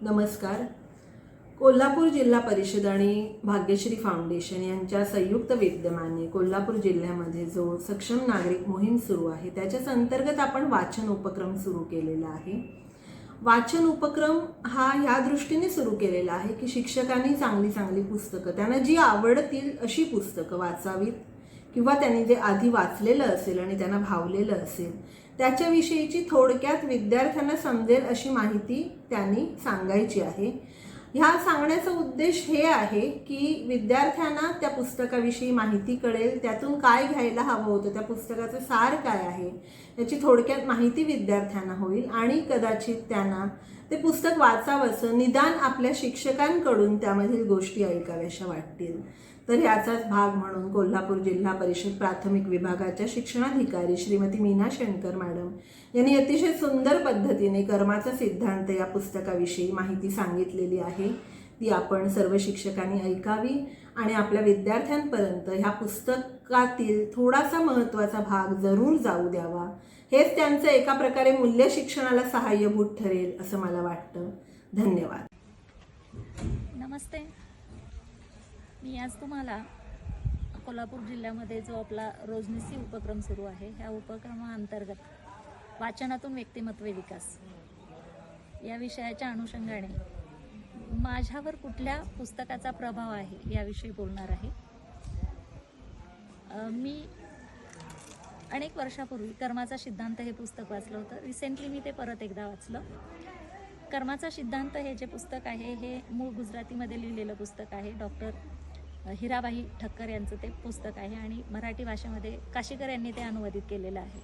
नमस्कार. कोल्हापूर जिल्हा परिषद आणि भाग्यश्री फाउंडेशन यांच्या संयुक्त विद्यमाने कोल्हापूर जिल्ह्यामध्ये जो सक्षम नागरिक मोहीम सुरू आहे त्याच्याच अंतर्गत आपण वाचन उपक्रम सुरू केलेला आहे. वाचन उपक्रम हा ह्या दृष्टीने सुरू केलेला आहे की शिक्षकांनी चांगली चांगली पुस्तकं त्यांना जी आवडतील अशी पुस्तकं वाचावीत किंवा त्यांनी जे आधी वाचलेलं असेल आणि त्यांना भावलेलं असेल त्याच्याविषयीची थोडक्यात विद्यार्थ्यांना समजेल अशी माहिती त्यांनी सांगायची आहे. ह्या सांगण्याचा उद्देश हे आहे की विद्यार्थ्यांना त्या पुस्तकाविषयी माहिती कळेल, त्यातून काय घ्यायला हवं होतं, त्या पुस्तकाचं सार काय आहे याची थोडक्यात माहिती विद्यार्थ्यांना होईल आणि कदाचित त्यांना ते पुस्तक वाचावंसं निदान आपल्या शिक्षकांकडून त्यामधील गोष्टी ऐकाव्याशा वाटतील. तर याचाच भाग म्हणून कोल्हापूर जिल्हा परिषद प्राथमिक विभागाच्या शिक्षणाधिकारी श्रीमती मीना शेणकर मॅडम यांनी अतिशय सुंदर पद्धतीने कर्माचा सिद्धांत या पुस्तकाविषयी माहिती सांगितलेली आहे. ती आपण सर्व शिक्षकांनी ऐकावी आणि आपल्या विद्यार्थ्यांपर्यंत ह्या पुस्तकातील थोडासा महत्त्वाचा भाग जरूर जाऊ द्यावा. हेच त्यांचं एका प्रकारे मूल्य शिक्षणाला सहाय्यभूत ठरेल असं मला वाटतं. धन्यवाद. नमस्ते. मी आज तुम्हाला कोल्हापूर जिल्ह्यामध्ये जो आपला रोजनिसी उपक्रम सुरू आहे ह्या उपक्रमाअंतर्गत वाचनातून व्यक्तिमत्व विकास या विषयाच्या अनुषंगाने माझ्यावर कुठल्या पुस्तकाचा प्रभाव आहे याविषयी बोलणार आहे. मी अनेक वर्षापूर्वी कर्माचा सिद्धांत हे पुस्तक वाचलं होतं. रिसेंटली मी ते परत एकदा वाचलं. कर्माचा सिद्धांत हे जे पुस्तक आहे हे मूळ गुजरातीमध्ये लिहिलेलं पुस्तक आहे. डॉक्टर हिराबाई ठक्कर यांचं ते पुस्तक आहे आणि मराठी भाषेमध्ये काशीकर यांनी ते अनुवादित केलेलं आहे.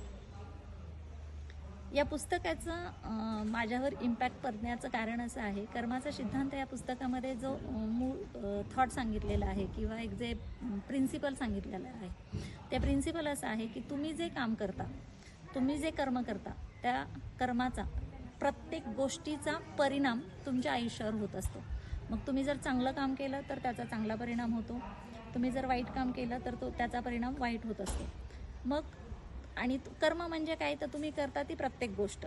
या पुस्तकाचं माझ्यावर इम्पॅक्ट पडण्याचं कारण असं आहे, कर्माचा सिद्धांत या पुस्तकामध्ये जो मूळ थॉट सांगितलेला आहे किंवा एक जे प्रिन्सिपल सांगितलेलं आहे ते प्रिन्सिपल असं आहे की तुम्ही जे काम करता, तुम्ही जे कर्म करता त्या कर्माचा प्रत्येक गोष्टीचा परिणाम तुमच्या आयुष्यावर होत असतो. मग तुम्ही जर चांगलं काम केलं तर त्याचा चांगला परिणाम होतो, तुम्ही जर वाईट काम केलं तर त्याचा परिणाम वाईट होत असतो. मग आणि कर्म म्हणजे काय, तर तुम्ही करता ती प्रत्येक गोष्ट,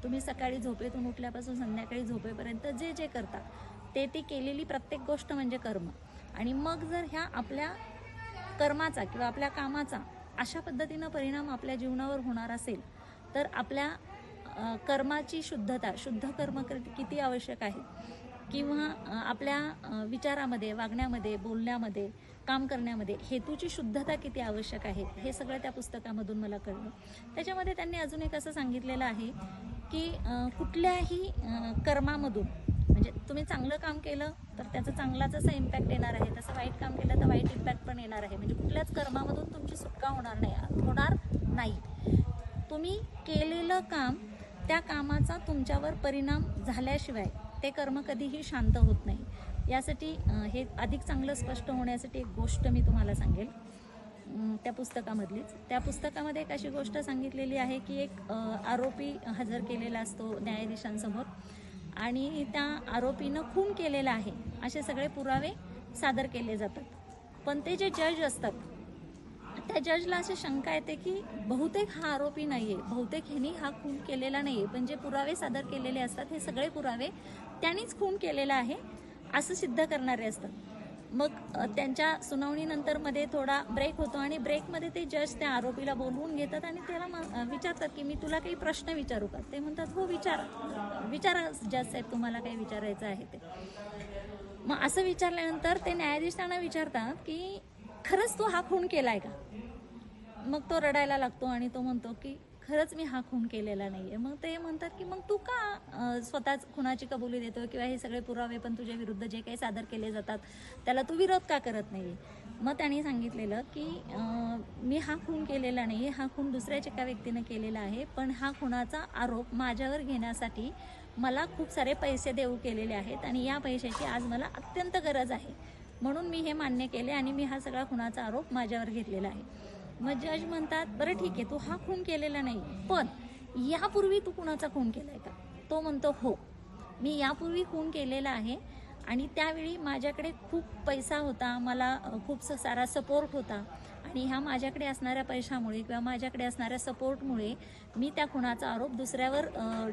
तुम्ही सकाळी झोपेतून उठल्यापासून संध्याकाळी झोपेपर्यंत जे जे करता ती केलेली प्रत्येक गोष्ट म्हणजे कर्म. आणि मग जर ह्या आपल्या कर्माचा किंवा आपल्या कामाचा अशा पद्धतीनं परिणाम आपल्या जीवनावर होणार असेल तर आपल्या कर्माची शुद्धता, शुद्ध कर्म किती आवश्यक आहे किंवा आपल्या विचारामध्ये, वागण्यामध्ये, बोलण्यामध्ये, काम करण्यामध्ये हेतूची शुद्धता किती आवश्यक आहे हे सगळं त्या पुस्तकामधून मला कळलं. त्याच्यामध्ये त्यांनी अजून एक असं सांगितलेलं आहे की कुठल्याही कर्मामधून म्हणजे तुम्ही चांगलं काम केलं तर त्याचा चांगलाच असा इम्पॅक्ट येणार आहे, तसं वाईट काम केलं तर वाईट इम्पॅक्ट पण येणार आहे. म्हणजे कुठल्याच कर्मामधून तुमची सुटका होणार नाही. तुम्ही केलेलं काम, त्या कामाचा तुमच्यावर परिणाम झाल्याशिवाय ते कर्म कधीही शांत होत नाही. यासाठी हे अधिक चांगलं स्पष्ट होण्यासाठी एक गोष्ट मी तुम्हाला सांगेल त्या पुस्तकामधलीच. त्या पुस्तकामध्ये एक अशी गोष्ट सांगितलेली आहे की एक आरोपी हजर केलेला असतो न्यायाधीशांसमोर आणि त्या आरोपीनं खून केलेला आहे असे सगळे पुरावे सादर केले जातात. पण ते जे जज असतात त्या जजला अशी शंका येते की बहुतेक हा आरोपी नाही आहे, बहुतेक ह्यांनी हा खून केलेला नाही आहे, पण जे पुरावे सादर केलेले असतात हे सगळे पुरावे त्यांनीच खून केलेला आहे असं सिद्ध करणारे असतात. मग त्यांच्या सुनावणीनंतर मध्ये थोडा ब्रेक होतो आणि ब्रेकमध्ये ते जज त्या आरोपीला बोलवून घेतात आणि त्याला विचारतात की मी तुला काही प्रश्न विचारू का. ते म्हणतात हो विचारा जज साहेब, तुम्हाला काही विचारायचं आहे ते. मग असं विचारल्यानंतर ते न्यायाधीश त्यांना विचारतात की खरंच तू हा खून केलाय का. मग तो रडायला लागतो आणि तो म्हणतो की खरंच मी हा खून केलेला नाहीये. मग ते म्हणतात की मग तू का स्वतःच खुनाची कबुली देतोय किंवा हे सगळे पुरावे पण तुझ्या विरुद्ध जे काही सादर केले जातात त्याला तू विरोध का करत नाही. मग त्यांनी सांगितलेलं की मी हा खून केलेला नाही, हा खून दुसऱ्याच एका व्यक्तीने केलेला आहे, पण हा खुनाचा आरोप माझ्यावर घेण्यासाठी मला खूप सारे पैसे देऊ केलेले आहेत आणि या पैशाची आज मला अत्यंत गरज आहे, म्हणून मी हे मान्य केले आणि मी हा सगळा खुनाचा आरोप माझ्यावर घेतलेला आहे. मग जज म्हणतात बरं ठीक आहे, तू हा खून केलेला नाही, पण यापूर्वी तू कुणाचा खून केलाय का. तो म्हणतो हो, मी यापूर्वी खून केलेला आहे आणि त्यावेळी माझ्याकडे खूप पैसा होता, मला खूप सारा सपोर्ट होता आणि ह्या माझ्याकडे असणाऱ्या पैशामुळे किंवा माझ्याकडे असणाऱ्या सपोर्टमुळे मी त्या खुनाचा आरोप दुसऱ्यावर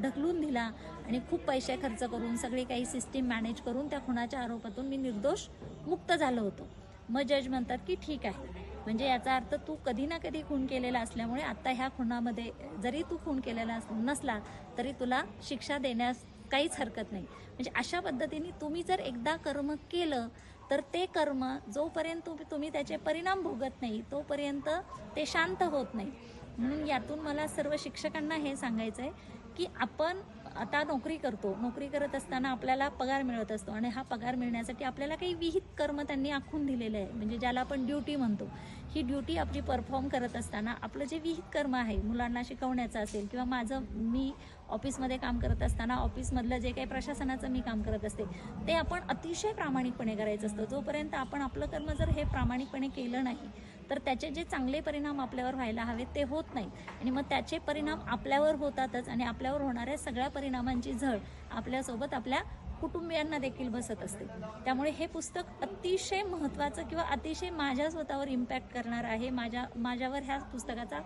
ढकलून दिला आणि खूप पैसे खर्च करून सगळी काही सिस्टीम मॅनेज करून त्या खुनाच्या आरोपातून मी निर्दोष मुक्त झालो होतो. मग जज म्हणतात की ठीक आहे, म्हणजे याचा अर्थ तू कधी ना कधी खून केलेला असल्यामुळे आता ह्या खुनामध्ये जरी तू खून केलेला नसला तरी तुला शिक्षा देण्यास काहीच हरकत नाही. म्हणजे अशा पद्धतीने तुम्ही जर एकदा कर्म केलं तर ते कर्म जोपर्यंत तुम्ही त्याचे परिणाम भोगत नाही तोपर्यंत ते शांत होत नाही. म्हणून यातून मला सर्व शिक्षकांना हे सांगायचं आहे की आपण आता नोकरी करतो, नोकरी करत असताना आपल्याला पगार मिळत असतो आणि हा पगार मिळण्यासाठी आपल्याला काही विहित कर्म त्यांनी आखून दिलेलं आहे, म्हणजे ज्याला आपण ड्युटी म्हणतो. ही ड्युटी आपली परफॉर्म करत असताना आपलं जे विहित कर्म आहे, मुलांना शिकवण्याचं असेल किंवा मी ऑफिसमध्ये काम करत असताना ऑफिसमधलं जे काही प्रशासनाचं मी काम करत असते ते आपण अतिशय प्रामाणिकपणे करायचं असतं. जोपर्यंत आपण आपलं कर्म जर हे प्रामाणिकपणे केलं नाही तर त्याचे जे चांगले परिणाम आपल्यावर व्हायला हवेत ते होत नाही आणि मग त्याचे परिणाम आपल्यावर होतातच आणि आपल्यावर होणाऱ्या सगळ्या परिणामांची झळ आपल्यासोबत आपल्या कुटुंबियांना देखील बसत असते. त्यामुळे हे पुस्तक अतिशय महत्त्वाचं किंवा अतिशय माझ्या स्वतःवर इम्पॅक्ट करणार आहे. माझ्यावर ह्या पुस्तकाचा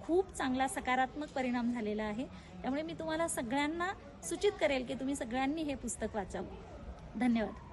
खूप चांगला सकारात्मक परिणाम झालेला आहे. त्यामुळे मी तुम्हाला सगळ्यांना सूचित करेल की तुम्ही सगळ्यांनी हे पुस्तक वाचावं. धन्यवाद.